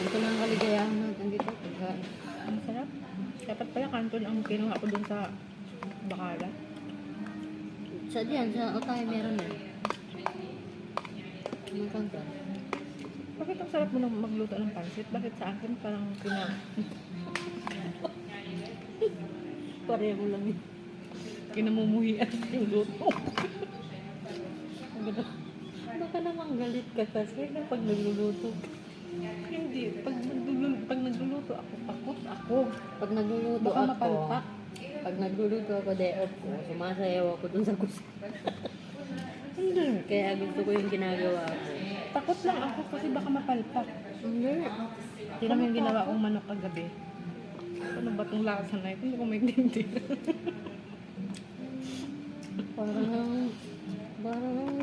Ito na ang kaligayahan natin dito. Pagka, Ang sarap. Dapat pala kanton ang kinuha ko dun sa Bacala. sa diyan, sa Otay meron eh. Ang kanton. Bakit ang sarap mo nang magluto ng pansit? Bakit sa akin parang Pareho lang yun. kinamumuhian yung luto? Ang ganda. Baka naman galit ka kasi na pag nagluluto ka. Hindi. Pag nagluluto ako, takot ako. Pag nagluluto Baka ako, mapalpak. pag nagluluto ako, day off ko, sumasayaw ako dun sa kusina. Hindi. Kaya gusto ko yung ginagawa ko. Takot lang ako kasi baka mapalpak. Hindi. Tingnan mo yung ginawa kong manok kagabi. Ano ba itong lasa na ito? Hindi ko maintindihan. Parang